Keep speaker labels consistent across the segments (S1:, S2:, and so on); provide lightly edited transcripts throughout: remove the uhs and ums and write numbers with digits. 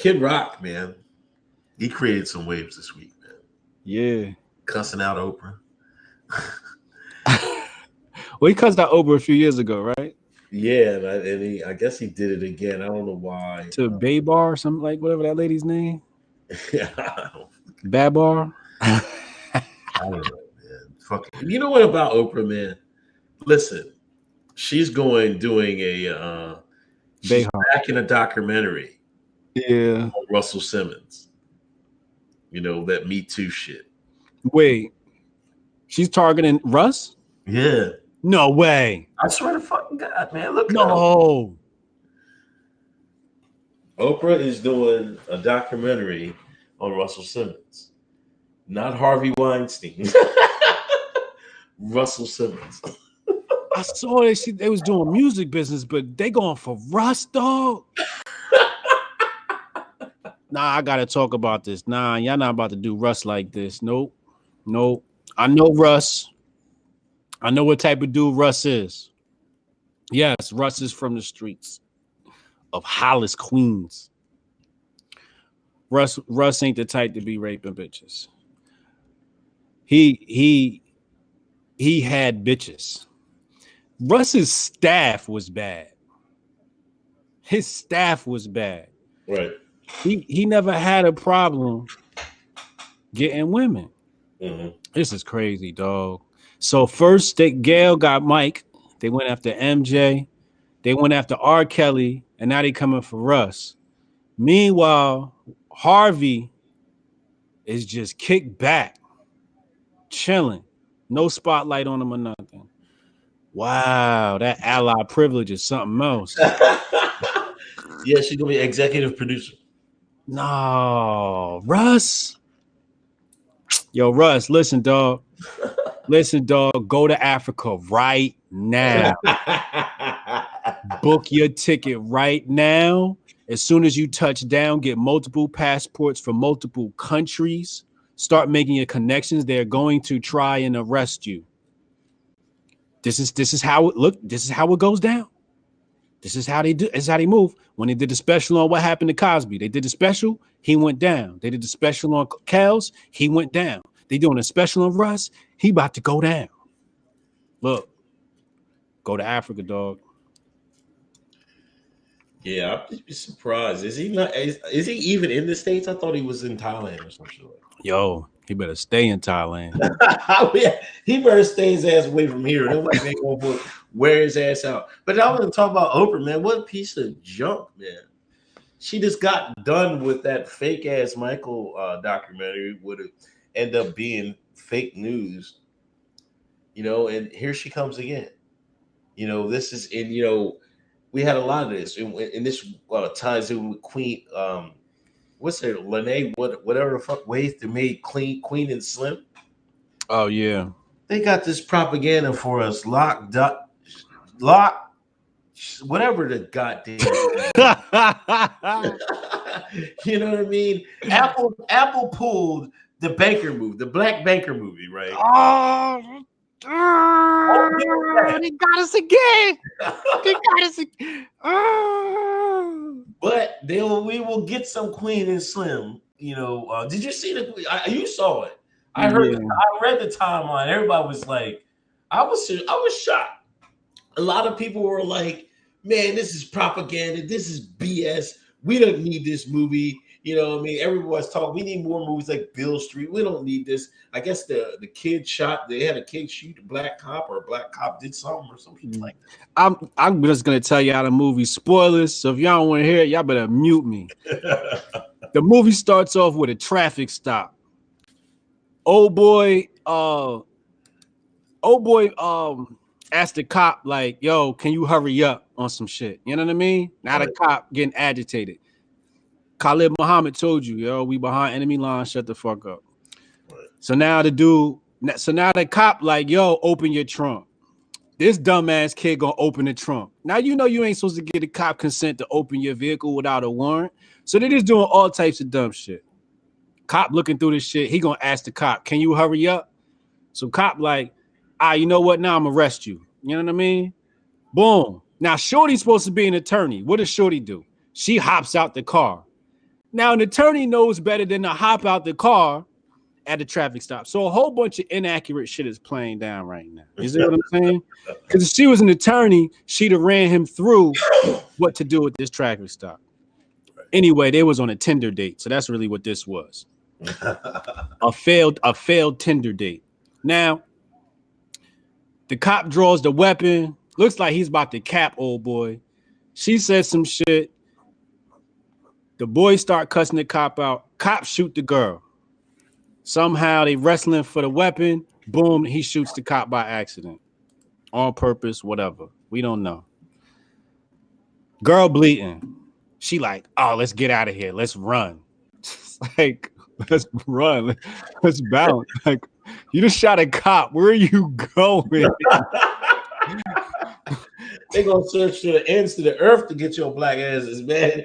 S1: Kid Rock, man, he created some waves this week, man.
S2: Yeah.
S1: Cussing out Oprah.
S2: Well, he cussed out Oprah a few years ago, right?
S1: Yeah, I guess he did it again. I don't know why.
S2: To Baybar or something, like whatever that lady's name.
S1: I
S2: Babar.
S1: don't know, man. Fucking, you know what about Oprah, man? Listen, she's doing she's
S2: Bayhar.
S1: back in a documentary
S2: Yeah.
S1: on Russell Simmons. You know, that Me Too shit.
S2: Wait. She's targeting Russ?
S1: Yeah.
S2: No way.
S1: I swear to fucking God, man. Look it up.
S2: No.
S1: Oprah is doing a documentary on Russell Simmons. Not Harvey Weinstein. Russell Simmons.
S2: I saw that they was doing music business, but they going for Russ, dog. Nah, I gotta talk about this. Nah, y'all not about to do Russ like this. Nope. I know Russ. I know what type of dude Russ is. Yes, Russ is from the streets of Hollis, Queens. Russ ain't the type to be raping bitches. He had bitches. Russ's staff was bad. His staff was bad.
S1: Right.
S2: He never had a problem getting women.
S1: Mm-hmm.
S2: This is crazy, dog. So first, Gail got Mike. They went after MJ. They went after R. Kelly, and now they coming for Russ. Meanwhile, Harvey is just kicked back, chilling, no spotlight on him or nothing. Wow, that ally privilege is something else.
S1: Yeah, she's gonna be executive producer.
S2: No, Russ. Yo, Russ, listen, dog. Listen, dog. Go to Africa right now. Book your ticket right now. As soon as you touch down, get multiple passports from multiple countries. Start making your connections. They're going to try and arrest you. This is how it look. This is how it goes down. This is how they do. This is how they move. When they did the special on what happened to Cosby, they did the special. He went down. They did the special on Kels. He went down. They doing a special on Russ. He about to go down. Look, go to Africa, dog.
S1: Yeah, I'd be surprised. Is he not? Is he even in the States? I thought he was in Thailand or some shit.
S2: Yo, he better stay in Thailand.
S1: Yeah, he better stay his ass away from here. Nobody ain't gonna wear his ass out. But I want to talk about Oprah, man. What a piece of junk, man. She just got done with that fake ass Michael documentary. Would have end up being fake news, you know. And here she comes again. You know, this is in, you know, we had a lot of this, and this ties in with Queen. What's her Lene? Whatever the fuck ways to make Queen and Slim.
S2: Oh yeah,
S1: they got this propaganda for us. Lock, whatever the goddamn. You know what I mean? Apple pulled the banker movie, the Black Banker movie, right?
S2: They got us again. They got us again.
S1: But we will get some Queen and Slim. You know, did you see you saw it? I heard. Yeah. I read the timeline. Everybody was like, I was shocked. A lot of people were like, "Man, this is propaganda. This is BS. We don't need this movie." You know what I mean? Everyone's talking. We need more movies like Bill Street. We don't need this. I guess the kid shot. They had a kid shoot a black cop, or a black cop did something or something like that.
S2: I'm just gonna tell you how the movie spoilers. So if y'all don't want to hear it, y'all better mute me. The movie starts off with a traffic stop. Old boy asked the cop like, "Yo, can you hurry up on some shit?" You know what I mean? Now the cop getting agitated. Khalid Muhammad told you, "Yo, we behind enemy lines. Shut the fuck up." Right. So now the cop like, "Yo, open your trunk." This dumbass kid gonna open the trunk. Now you know you ain't supposed to get a cop consent to open your vehicle without a warrant. So they just doing all types of dumb shit. Cop looking through this shit. He gonna ask the cop, "Can you hurry up?" So cop like, you know what? Now I'm gonna arrest you. You know what I mean? Boom. Now Shorty's supposed to be an attorney. What does Shorty do? She hops out the car. Now, an attorney knows better than to hop out the car at a traffic stop. So a whole bunch of inaccurate shit is playing down right now. You see what I'm saying? Because if she was an attorney, she'd have ran him through what to do with this traffic stop. Anyway, they was on a Tinder date, so that's really what this was. A failed Tinder date. Now, the cop draws the weapon. Looks like he's about to cap old boy. She says some shit. The boys start cussing the cop out. Cops shoot the girl. Somehow they wrestling for the weapon. Boom, he shoots the cop by accident. On purpose, whatever. We don't know. Girl bleeding. She like, oh, let's get out of here. Let's run. Like, let's run. Let's bounce. Like, you just shot a cop. Where are you going?
S1: They gonna search to the ends of the earth to get your black asses, man.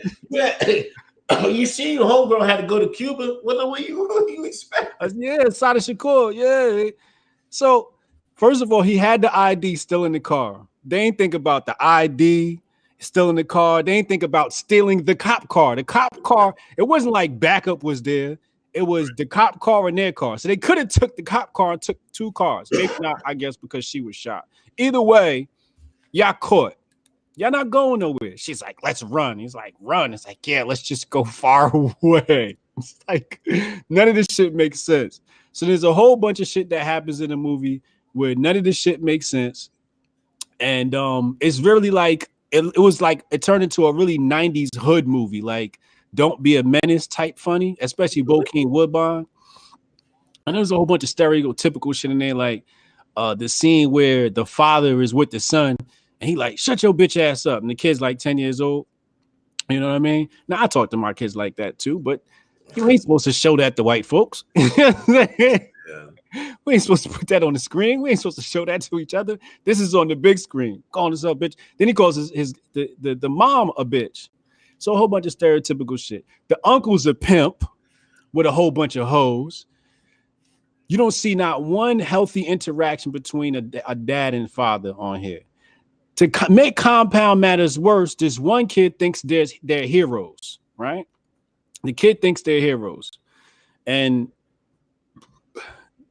S1: You see, your homegirl had to go to Cuba. What you expect?
S2: Yeah, Sada Shakur. Yeah. So, first of all, he had the ID still in the car. They ain't think about the ID still in the car. They ain't think about stealing the cop car. The cop car, it wasn't like backup was there. It was the cop car and their car. So they could have took the cop car and took two cars. Maybe not, I guess, because she was shot. Either way, y'all caught. Y'all not going nowhere. She's like, let's run. He's like, run. It's like, yeah, let's just go far away. It's like, none of this shit makes sense. So there's a whole bunch of shit that happens in the movie where none of this shit makes sense. And it's really like, it was like, it turned into a really 90s hood movie. Like, Don't Be a Menace type funny, especially Bokeem Woodbine. And there's a whole bunch of stereotypical shit in there, like the scene where the father is with the son and he like, shut your bitch ass up. And the kid's like 10 years old. You know what I mean? Now, I talk to my kids like that too, but you ain't supposed to show that to white folks. Yeah. We ain't supposed to put that on the screen. We ain't supposed to show that to each other. This is on the big screen. Calling himself bitch. Then he calls the mom a bitch. So a whole bunch of stereotypical shit. The uncle's a pimp with a whole bunch of hoes. You don't see not one healthy interaction between a dad and father on here. To make compound matters worse, this one kid thinks they're heroes, right? The kid thinks they're heroes. And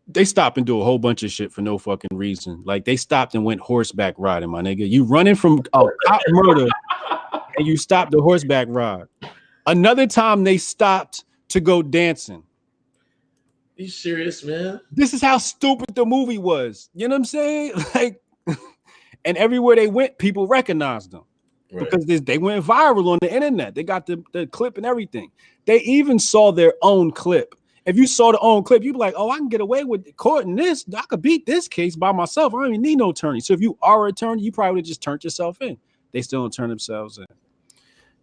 S2: they stop and do a whole bunch of shit for no fucking reason. Like, they stopped and went horseback riding, my nigga. You running from a cop murder and you stopped the horseback ride. Another time they stopped to go dancing.
S1: You serious, man?
S2: This is how stupid the movie was. You know what I'm saying? Like, and everywhere they went, people recognized them. Right. Because they went viral on the internet. They got the clip and everything. They even saw their own clip. If you saw the own clip, you'd be like, oh, I can get away with court in this. I could beat this case by myself. I don't even need no attorney. So if you are an attorney, you probably would have just turned yourself in. They still don't turn themselves in.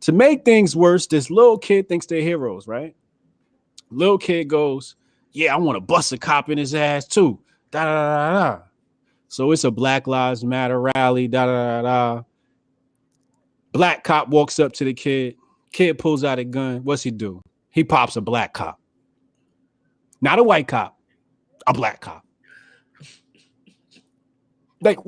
S2: To make things worse, this little kid thinks they're heroes, right? Little kid goes, yeah, I want to bust a cop in his ass too. Da da da da. So it's a Black Lives Matter rally. Da da da da. Black cop walks up to the kid. Kid pulls out a gun. What's he do? He pops a black cop. Not a white cop, a black cop. Like,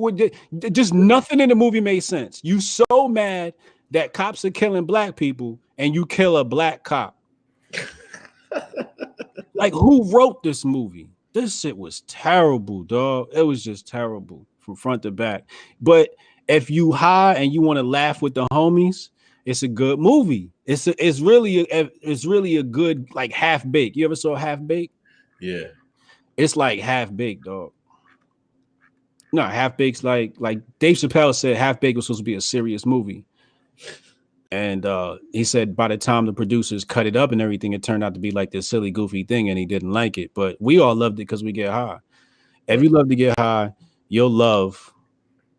S2: just nothing in the movie made sense. You so mad that cops are killing black people and you kill a black cop. Like, who wrote this movie? This shit was terrible, dog. It was just terrible from front to back. But if you high and you want to laugh with the homies, it's a good movie. It's really a good, like, Half Baked. You ever saw Half Baked?
S1: Yeah. It's
S2: like Half Baked, dog. No, Half Baked's like Dave Chappelle said Half Baked was supposed to be a serious movie. And he said by the time the producers cut it up and everything, it turned out to be like this silly, goofy thing, and he didn't like it. But we all loved it because we get high. If you love to get high, you'll love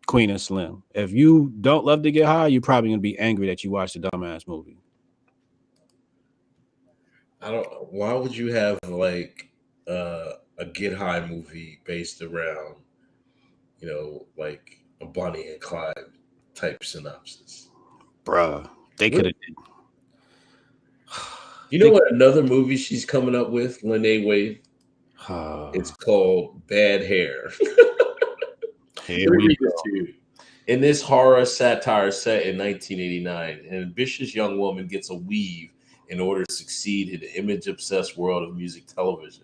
S2: Queen and Slim. If you don't love to get high, you're probably going to be angry that you watched a dumbass movie.
S1: Why would you have like a Get High movie based around, like a Bonnie and Clyde type synopsis?
S2: Bruh, they could have.
S1: You know what another movie she's coming up with, Lene Waithe? It's called Bad Hair.
S2: Here we go.
S1: In this horror satire set in 1989, an ambitious young woman gets a weave in order to succeed in the image-obsessed world of music television.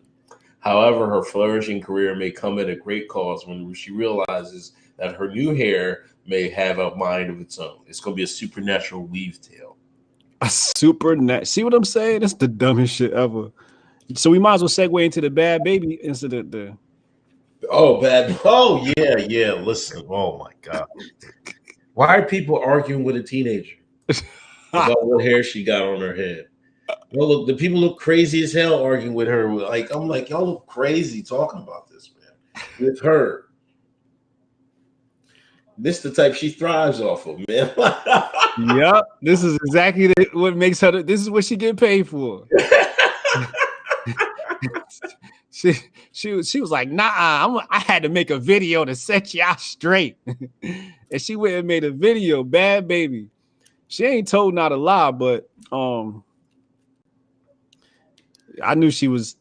S1: However, her flourishing career may come at a great cost when she realizes that her new hair may have a mind of its own. It's going to be a supernatural weave tale.
S2: A see what I'm saying? That's the dumbest shit ever. So we might as well segue into the bad baby incident there.
S1: Oh, bad. Oh, yeah, yeah. Listen. Oh, my God. Why are people arguing with a teenager about what hair she got on her head? Well, look, the people look crazy as hell arguing with her. Like, I'm like, y'all look crazy talking about this, man. With her. This the type she thrives off of, man.
S2: Yep. This is exactly what makes her. This is what she get paid for. she was like, nah, I had to make a video to set y'all straight. And she went and made a video, bad baby. She ain't told not a lie, but I knew she was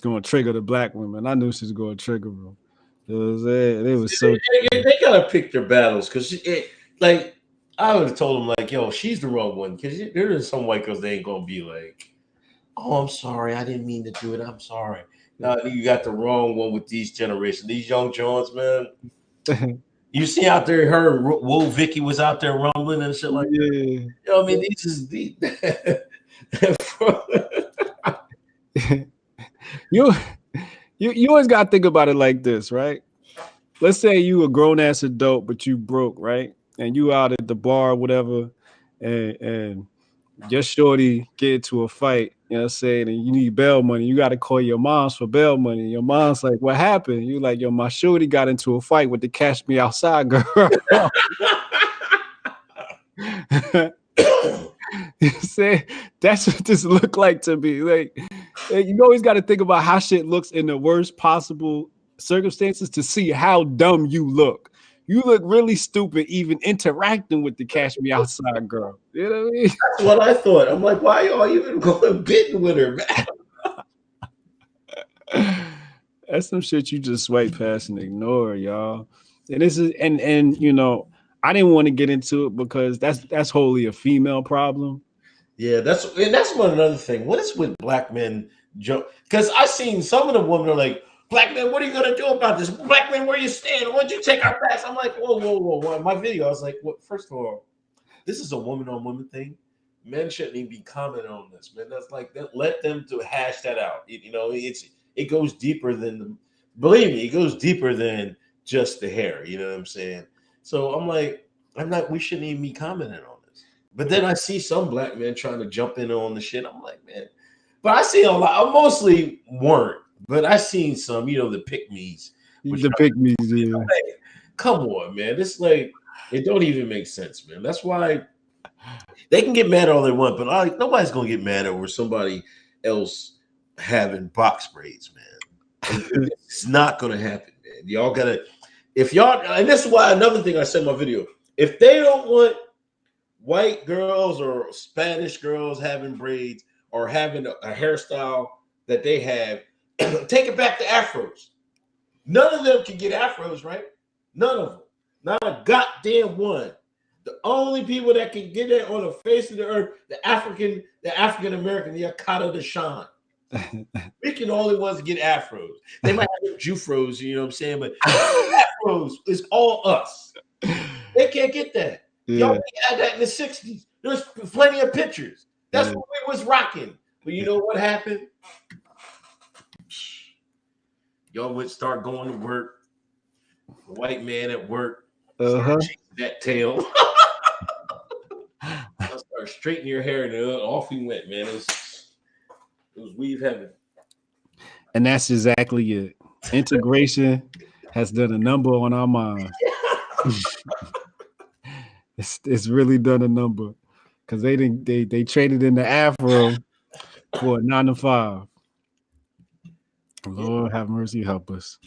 S2: going to trigger the black women. I knew she was going to trigger them. It was so.
S1: They gotta pick their battles because, like, I would have told them like, yo, she's the wrong one because there's some white girls they ain't gonna be like, oh, I'm sorry, I didn't mean to do it. I'm sorry. No, you got the wrong one with these generations, these young Johns, man. You see out there, her Whoa Vicky was out there rumbling and shit like that. You know what I mean? These is the
S2: you always gotta think about it like this, right? Let's say you a grown ass adult, but you broke, right? And you out at the bar, or whatever, and your shorty get into a fight, you know what I'm saying, and you need bail money. You got to call your moms for bail money. Your mom's like, what happened? You like, yo, my shorty got into a fight with the Cash Me Outside girl. You say that's what this look like to me. Like, you always got to think about how shit looks in the worst possible circumstances to see how dumb you look. You look really stupid even interacting with the Cash Me Outside girl. You know what I mean?
S1: That's what I thought. I'm like, why y'all even going bidding with her,
S2: man? That's some shit you just swipe past and ignore, y'all. And this is and you know, I didn't want to get into it because that's wholly a female problem.
S1: Yeah, that's one another thing. What is with black men jump? Because I seen some of the women are like, black men, what are you gonna do about this? Black men, where you stand? Why'd you take our backs? I'm like, whoa. My video, I was like, what? First of all, this is a woman on woman thing. Men shouldn't even be commenting on this, man. That's like that. Let them to hash that out. It goes deeper than believe me, it goes deeper than just the hair. You know what I'm saying? So I'm like, we shouldn't even be commenting on this. But then I see some black men trying to jump in on the shit. I'm like, man. But I see a lot. I mostly weren't, but I seen some, the pick-me's.
S2: The pick-me's, yeah.
S1: Like, come on, man. This like it don't even make sense, man. That's why they can get mad all they want, but nobody's gonna get mad over somebody else having box braids, man. It's not gonna happen, man. Y'all gotta, and this is why another thing I said in my video: if they don't want white girls or Spanish girls having braids or having a hairstyle that they have, take it back to afros. None of them can get afros, right? None of them. Not a goddamn one. The only people that can get it on the face of the earth, the African American, the Akata Deshaun. We can only ones get afros. They might have Jufros, you know what I'm saying? But afros is all us. They can't get that. Yeah. Y'all had that in the 60s. There's plenty of pictures. That's what we was rocking. But you know what happened? Y'all would start going to work. The white man at work. Start chasing that tail. I'll start straightening your hair and off we went, man. It was weave heaven.
S2: And that's exactly it. Integration has done a number on our minds. It's really done a number because they traded in the afro for a 9 to 5. Lord have mercy, help us.